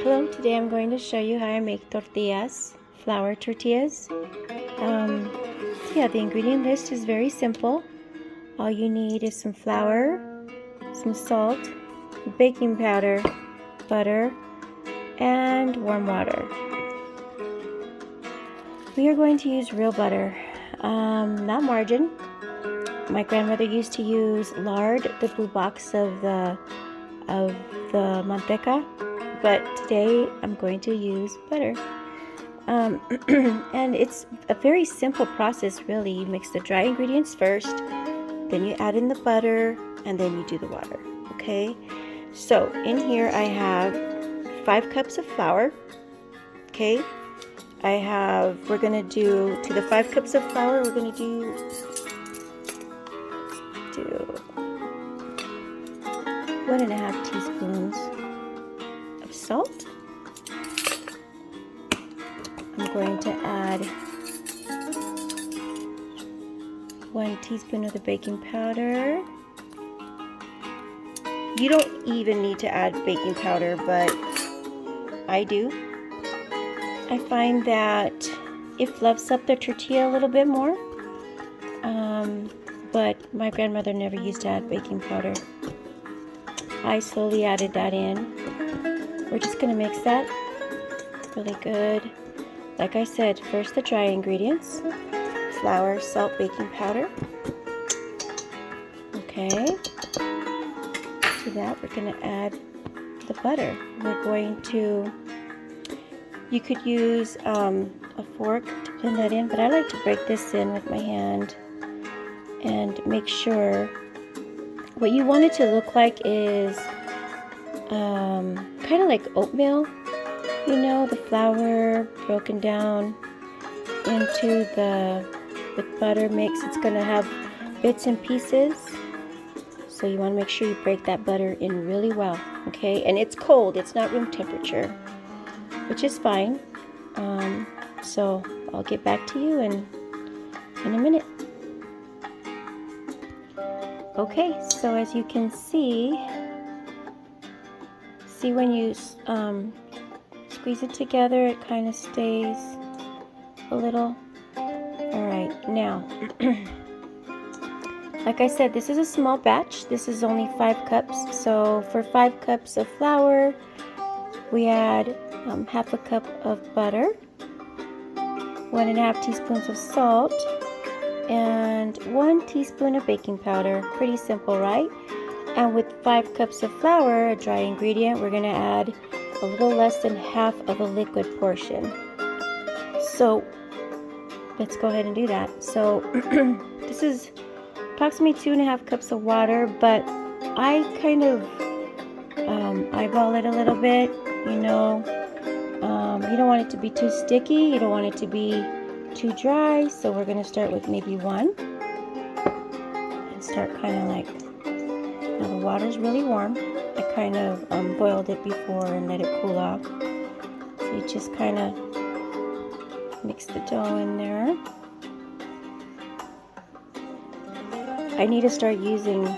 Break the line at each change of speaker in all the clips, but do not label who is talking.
Hello, today I'm going to show you how I make tortillas, flour tortillas. The ingredient list is very simple. All you need is some flour, some salt, baking powder, butter, and warm water. We are going to use real butter, not margarine. My grandmother used to use lard, the blue box of the manteca, but today I'm going to use butter. And it's a very simple process, really. You mix the dry ingredients first, then you add in the butter, and then you do the water. Okay, so in here I have 5 cups of flour. Okay, we're gonna do, to the 5 cups of flour, we're gonna do 1.5 teaspoons of salt. I'm going to add 1 teaspoon of the baking powder. You don't even need to add baking powder, but I do. I find that it fluffs up the tortilla a little bit more, but my grandmother never used to add baking powder. I slowly added that in. We're just going to mix that really good. Like I said, first the dry ingredients: flour, salt, baking powder. Okay. To that, we're going to add the butter. We're going to, you could use a fork to blend that in, but I like to break this in with my hand and make sure. What you want it to look like is kind of like oatmeal. You know, the flour broken down into with butter mix. It's going to have bits and pieces. So you want to make sure you break that butter in really well. Okay, and it's cold. It's not room temperature, which is fine. So I'll get back to you in a minute. Okay, so as you can see when you squeeze it together, it kind of stays a little. Alright, now, like I said, this is a small batch. This is only 5 cups. So for 5 cups of flour, we add half a cup of butter, 1.5 teaspoons of salt, and 1 teaspoon of baking powder. Pretty simple, right? And with 5 cups of flour, a dry ingredient, we're going to add a little less than half of a liquid portion. So let's go ahead and do that. So this is approximately 2.5 cups of water, but I kind of eyeball it a little bit. You know, you don't want it to be too sticky. You don't want it to be too dry. So we're going to start with maybe 1 and start kind of like. Now the water's really warm. I kind of boiled it before and let it cool off. So you just kind of mix the dough in there. I need to start using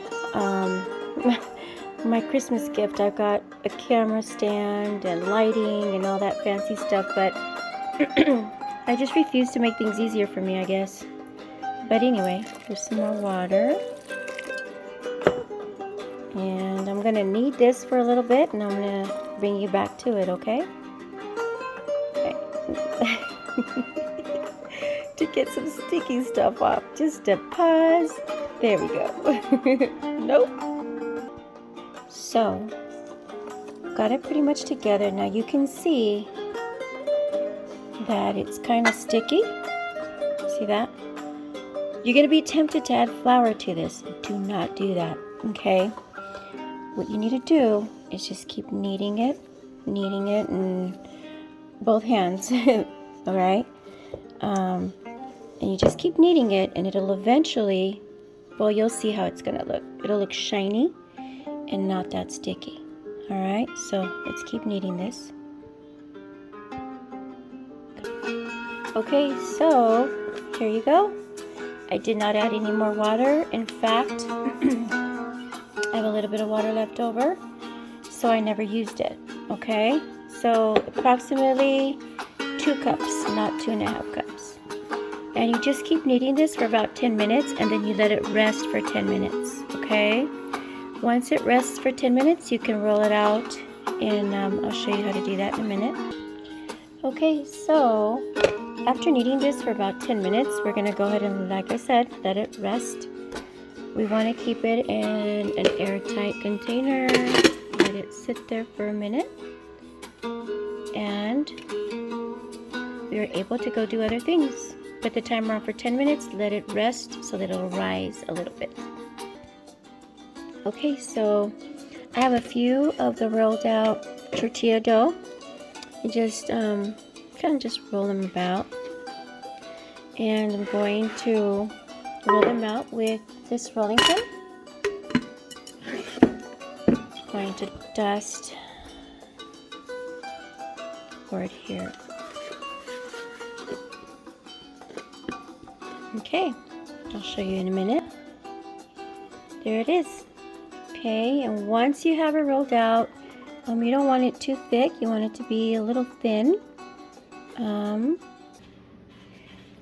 my Christmas gift. I've got a camera stand and lighting and all that fancy stuff, but I just refuse to make things easier for me, I guess. But anyway, here's some more water. And I'm going to knead this for a little bit, and I'm going to bring you back to it, okay? To get some sticky stuff off. Just a pause. There we go. Nope. So, got it pretty much together. Now you can see that it's kind of sticky. See that? You're going to be tempted to add flour to this. Do not do that, okay? What you need to do is just keep kneading it in both hands. All right, and you just keep kneading it, and it'll eventually, well, you'll see how it's gonna look. It'll look shiny and not that sticky. All right, so let's keep kneading this. Okay, so here you go. I did not add any more water. In fact, I have a little bit of water left over, so I never used it. Okay, So approximately 2 cups, not 2.5 cups. And you just keep kneading this for about 10 minutes, and then you let it rest for 10 minutes, okay? Once it rests for 10 minutes, you can roll it out, and I'll show you how to do that in a minute. Okay, so after kneading this for about 10 minutes, we're gonna go ahead and, like I said, let it rest. We wanna keep it in an airtight container. Let it sit there for a minute. And we are able to go do other things. Put the timer on for 10 minutes, let it rest so that it'll rise a little bit. Okay, so I have a few of the rolled out tortilla dough. You just kind of just roll them about. And I'm going to roll them out with this rolling pin. I'm going to dust board here. Okay, I'll show you in a minute. There it is. Okay, and once you have it rolled out, you don't want it too thick. You want it to be a little thin.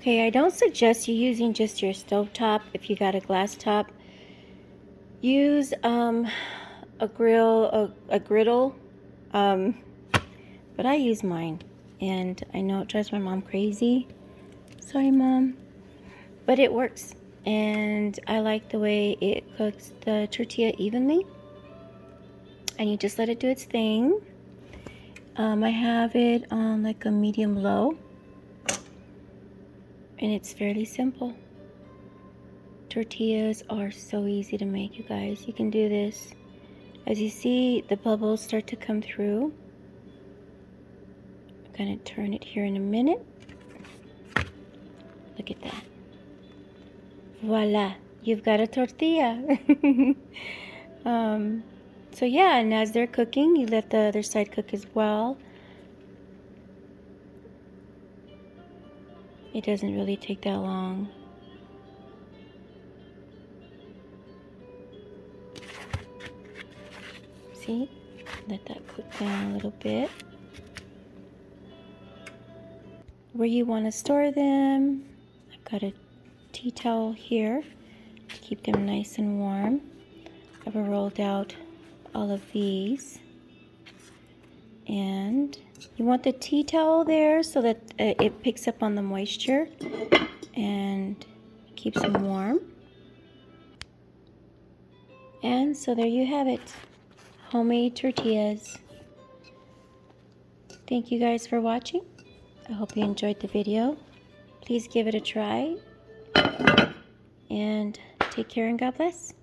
Okay, I don't suggest you using just your stove top. If you got a glass top, use a griddle. But I use mine, and I know it drives my mom crazy. Sorry, Mom. But it works, and I like the way it cooks the tortilla evenly. And you just let it do its thing. I have it on like a medium low, and it's fairly simple. Tortillas are so easy to make, you guys. You can do this. As you see, the bubbles start to come through. I'm gonna turn it here in a minute. Look at that. Voila, you've got a tortilla. So yeah, and as they're cooking, you let the other side cook as well. It doesn't really take that long. See? Let that cook down a little bit. Where you want to store them, I've got a tea towel here to keep them nice and warm. I've rolled out all of these, and you want the tea towel there so that it picks up on the moisture and keeps them warm. And so there you have it, homemade tortillas. Thank you guys for watching. I hope you enjoyed the video. Please give it a try, and take care and God bless.